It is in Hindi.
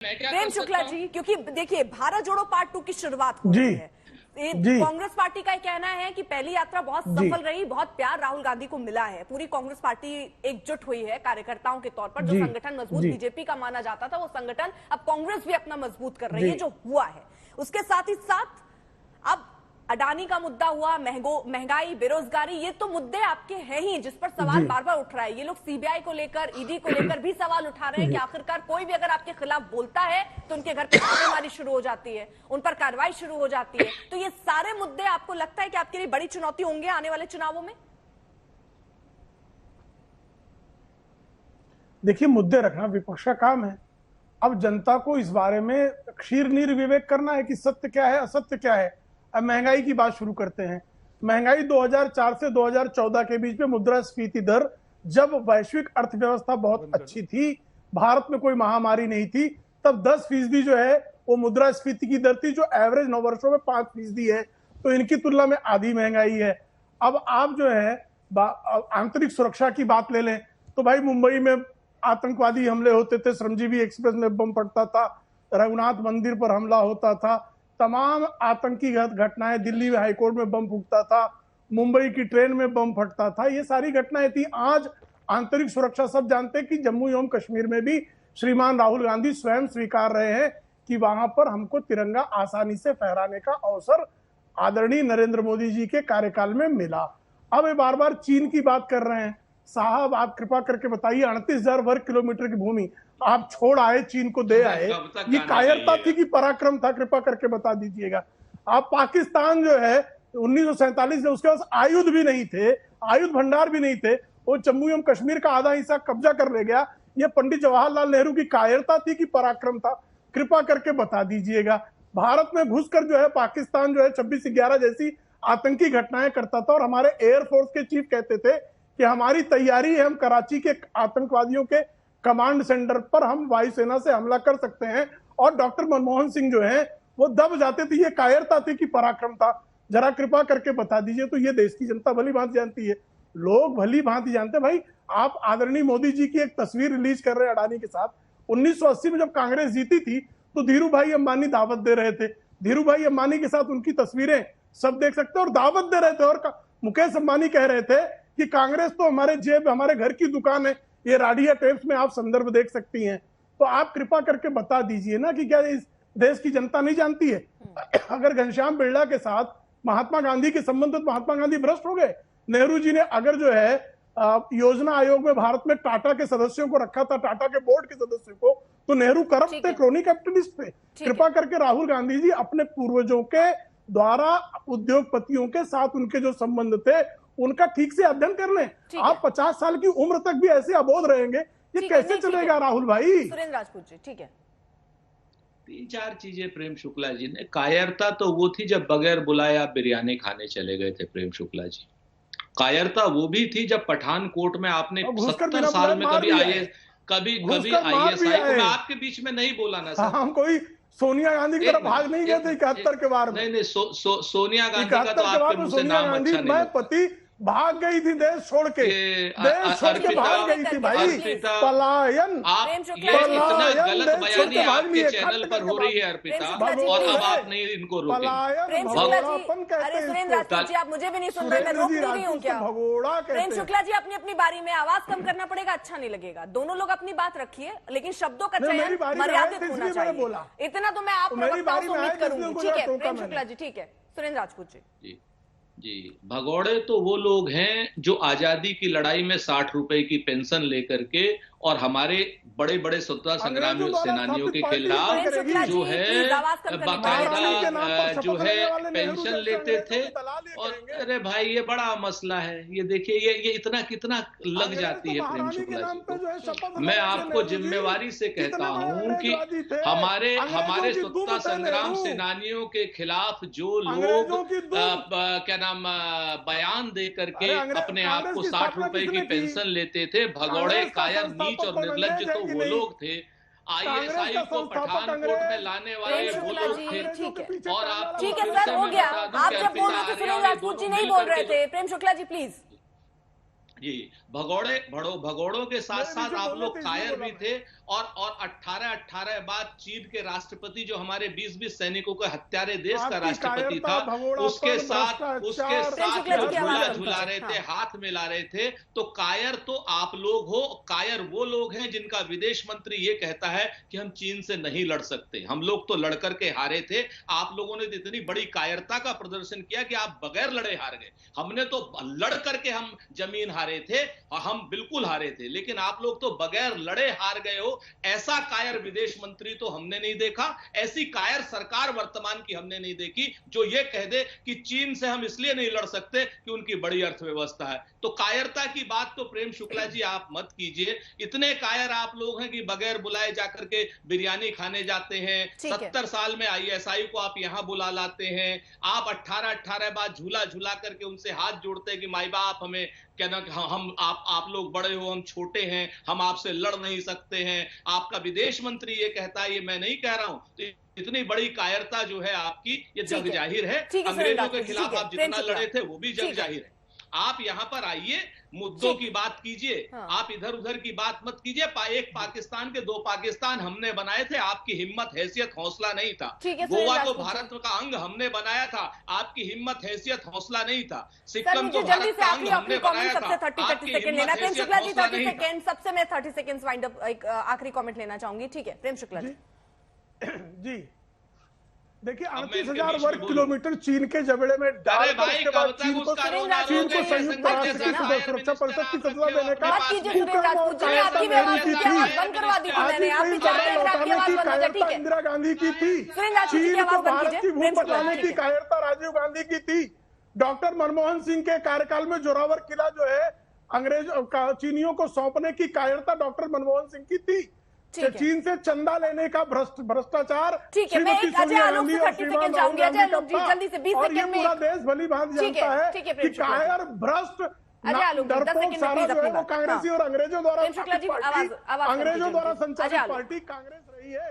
प्रेम शुक्ला जी, क्योंकि देखिए भारत जोड़ो पार्ट 2 की शुरुआत हो रही है। कांग्रेस पार्टी का कहना है कि पहली यात्रा बहुत सफल रही, बहुत प्यार राहुल गांधी को मिला है, पूरी कांग्रेस पार्टी एकजुट हुई है कार्यकर्ताओं के तौर पर। जो संगठन मजबूत बीजेपी का माना जाता था, वो संगठन अब कांग्रेस भी अपना मजबूत कर रही है, जो हुआ है। उसके साथ ही साथ अब अडानी का मुद्दा हुआ, महंगाई, बेरोजगारी, ये तो मुद्दे आपके हैं ही जिस पर सवाल बार बार उठ रहा है। ये लोग सीबीआई को लेकर, ईडी को लेकर भी सवाल उठा रहे हैं कि आखिरकार कोई भी अगर आपके खिलाफ बोलता है तो उनके घर पर छापेमारी शुरू हो जाती है, उन पर कार्रवाई शुरू हो जाती है। तो ये सारे मुद्दे आपको लगता है कि आपके लिए बड़ी चुनौती होंगे आने वाले चुनावों में? देखिए, मुद्दे रखना विपक्ष का काम है। अब जनता को इस बारे में क्षीर नीर विवेक करना है कि सत्य क्या है, असत्य क्या है। अब महंगाई की बात शुरू करते हैं। महंगाई 2004 से 2014 के बीच में मुद्रास्फीति दर, जब वैश्विक अर्थव्यवस्था बहुत अच्छी थी, भारत में कोई महामारी नहीं थी, तब 10% जो है वो मुद्रास्फीति की दर थी, जो एवरेज 9 वर्षों में 5% है। तो इनकी तुलना में आधी महंगाई है। अब आप जो है आंतरिक सुरक्षा की बात ले लें तो भाई मुंबई में आतंकवादी हमले होते थे, श्रमजीवी एक्सप्रेस में बम फटता था, रघुनाथ मंदिर पर हमला होता था, तमाम आतंकी घटनाएं, दिल्ली में हाईकोर्ट में बम फूटता था, मुंबई की ट्रेन में बम फटता था, ये सारी घटनाएं थी। आज आंतरिक सुरक्षा सब जानते हैं कि जम्मू एवं कश्मीर में भी श्रीमान राहुल गांधी स्वयं स्वीकार रहे हैं कि वहां पर हमको तिरंगा आसानी से फहराने का अवसर आदरणीय नरेंद्र मोदी जी के कार्यकाल में मिला। अब ये बार बार चीन की बात कर रहे हैं। साहब, आप कृपा करके बताइए, 38,000 वर्ग किलोमीटर की भूमि आप छोड़ आए, चीन को दे आए, ये कायरता थी कि पराक्रम था? कृपा करके बता दीजिएगा। आप पाकिस्तान जो है 1947 में, उसके पास आयुध भी नहीं थे, आयुध भंडार भी नहीं थे, वो जम्मू एवं कश्मीर का आधा हिस्सा कब्जा कर ले गया। ये पंडित जवाहरलाल नेहरू की कायरता थी कि पराक्रम था? कृपा करके बता दीजिएगा। भारत में घुसकर जो है पाकिस्तान जो है 26/11 जैसी आतंकी घटनाएं करता था, और हमारे एयरफोर्स के चीफ कहते थे कि हमारी तैयारी है, हम कराची के आतंकवादियों के कमांड सेंटर पर हम वायुसेना से हमला कर सकते हैं। और डॉक्टर मनमोहन सिंह जो है वो दब जाते थे। ये कायरता थी कि पराक्रम था? जरा कृपा करके बता दीजिए। तो ये देश की जनता भली भांति जानती है, लोग भली भांति जानते हैं। भाई, आप आदरणीय मोदी जी की एक तस्वीर रिलीज कर रहे हैं अडानी के साथ। 1980 में जब कांग्रेस जीती थी तो धीरू भाई अंबानी दावत दे रहे थे। धीरू भाई अंबानी के साथ उनकी तस्वीरें सब देख सकते हैं, और दावत दे रहे थे। और मुकेश अंबानी कह रहे थे कि कांग्रेस तो हमारे जेब, हमारे घर की दुकान है। ये राडिया टेप्स में आप संदर्भ देख सकती हैं। तो आप कृपा करके बता दीजिए ना कि क्या इस देश की जनता नहीं जानती है? अगर घनश्याम बिरला के साथ महात्मा गांधी के संबंध, तो महात्मा गांधी भ्रष्ट हो गए। नेहरू जी ने अगर जो है योजना आयोग में भारत में टाटा के सदस्यों को रखा था, टाटा के बोर्ड के सदस्यों को, तो नेहरू करप्ट थे, क्रोनी कैपिटलिस्ट थे। कृपा करके राहुल गांधी जी अपने पूर्वजों के द्वारा उद्योगपतियों के साथ उनके जो संबंध थे उनका ठीक से अध्ययन कर लें। आप 50 साल की उम्र तक भी ऐसे अबोध रहेंगे, ये कैसे चलेगा राहुल भाई? सुरेंद्र राजपूत जी, ठीक है। 3-4 चीजें प्रेम शुक्ला जी ने। कायरता तो वो थी जब बगैर बुलाए आप बिरयानी खाने चले गए थे प्रेम शुक्ला जी। कायरता वो भी थी जब पठानकोट में आपने 70 साल में कभी ISI को, मैं आपके बीच में नहीं बोला ना सर। हम कोई सोनिया गांधी की तरफ भाग नहीं गए थे 71 के बार में। नहीं, सोनिया गांधी का तो आपके मुंह से नाम अच्छा नहीं। मैं पति भाग गई थी देश छोड़ के, भाग गई थी भाई। पलायन, आप ये इतना गलत बयानी आपके चैनल पर हो रही है अर्पिता, और अब आप नहीं इनको रोकें। अरे सुरेंद्र राजपूत जी, आप मुझे भी नहीं सुन रहे, मैं रोक नहीं रही हूँ क्या? प्रेम शुक्ला जी, अपनी अपनी बारी में आवाज कम करना पड़ेगा, अच्छा नहीं लगेगा। दोनों लोग अपनी बात रखिए, लेकिन शब्दों का चयन मर्यादित होना चाहिए। इतना तो मैं आप प्रवक्ताओं से उम्मीद करूंगी। ठीक है प्रेम शुक्ला जी, ठीक है। सुरेंद्र राजपूत जी। जी, भगौड़े तो वो लोग हैं जो आजादी की लड़ाई में 60 रुपए की पेंशन लेकर के और हमारे बड़े बड़े स्वतंत्रता संग्रामी सेनानियों के खिलाफ जो है बाकायदा जो है पेंशन लेते थे। और अरे भाई, ये बड़ा मसला है। ये देखिए, ये इतना कितना लग जाती है प्रेम शुक्ला जी को। मैं आपको जिम्मेवारी से कहता हूं कि हमारे स्वतंत्रता संग्राम सेनानियों के खिलाफ जो लोग क्या नाम बयान दे करके अपने आप को 60 रुपए की पेंशन लेते थे, भगौड़े, कायर, नीच और निर्लज्ज तो वो लोग थे। ISI को पठानकोट में लाने वाले वो लोग थे। और आप ठीक है सर, हो गया। आप जब बोल रहे थे सुरेंद्र राजपूत जी नहीं बोल रहे थे। प्रेम शुक्ला जी प्लीज। जी, भगोड़ों के साथ साथ आप लोग कायर भी थे और 18 बाद चीन के राष्ट्रपति जो हमारे 20 सैनिकों के हत्यारे देश का राष्ट्रपति था, उसके साथ झूला रहे थे, हाथ मिला रहे थे। तो कायर तो आप लोग हो, कायर वो लोग हैं जिनका विदेश मंत्री ये कहता है कि हम चीन से नहीं लड़ सकते। हम लोग तो लड़ करके हारे थे, आप लोगों ने इतनी बड़ी कायरता का प्रदर्शन किया कि आप बगैर लड़े हार गए। हमने तो लड़ करके हम जमीन हारे थे और हम बिल्कुल हारे थे, लेकिन आप लोग तो बगैर लड़े हार गए हो। ऐसा कायर विदेश मंत्री तो हमने नहीं देखा, ऐसी कायर सरकार वर्तमान की हमने नहीं देखी जो ये कह दे कि चीन से हम इसलिए नहीं लड़ सकते कि उनकी बड़ी अर्थव्यवस्था है। तो कायरता की बात तो प्रेम शुक्ला जी आप मत कीजिए। इतने कायर आप लोग हैं कि बगैर बुलाए जाकर के बिरयानी खाने जाते हैं। 70 साल में ISI को आप यहां बुला लाते हैं। आप 18 बाद झूला झूला करके उनसे हाथ जोड़ते हैं कि माई बाप हमें कहना कि हम आप लोग बड़े हो, हम छोटे हैं, हम आपसे लड़ नहीं सकते हैं। आपका विदेश मंत्री ये कहता है, ये मैं नहीं कह रहा हूं। तो इतनी बड़ी कायरता जो है आपकी, ये जग जाहिर है। अंग्रेजों के खिलाफ आप जितना लड़े थे वो भी जग जाहिर है। आप यहां पर आइए, मुद्दों की बात कीजिए। आप इधर उधर की बात मत कीजिए। एक पाकिस्तान के 2 पाकिस्तान हमने बनाए थे, आपकी हिम्मत हैसियत हौसला नहीं था। गोवा तो भारत का अंग हमने बनाया था, आपकी हिम्मत हैसियत हौसला नहीं था। सिक्किम तो भारत का अंग हमने बनाया था, आपकी हिम्मत हैसियत हौसला नहीं था। सबसे मैं 30 सेकंड्स वाइंड अप एक आखिरी कमेंट लेना चाहूंगी। ठीक है प्रेम शुक्ला जी। जी देखिए, 38,000 वर्ग किलोमीटर चीन के जबड़े में डाल कर उसके बाद चीन को संयुक्त राष्ट्र की सुरक्षा परिषद की सदस्य देने का इंदिरा गांधी की थी। चीन को भारत की भूख बचाने की कायरता राजीव गांधी की थी। डॉक्टर मनमोहन सिंह के कार्यकाल में जोरावर किला जो है अंग्रेज चीनियों को सौंपने की कायरता डॉक्टर मनमोहन सिंह की थी। चीन से चंदा लेने का भ्रष्टाचार, ठीक है, मैं अजय आलोक से 30 सेकंड चाहूंगी। अजय आलोक जी जल्दी से 20 सेकंड में। पूरा देश भली भांति जानता है कि कायर भ्रष्ट डरपोक सारा जो है वो कांग्रेसी और अंग्रेजों द्वारा संचालित पार्टी कांग्रेस रही है।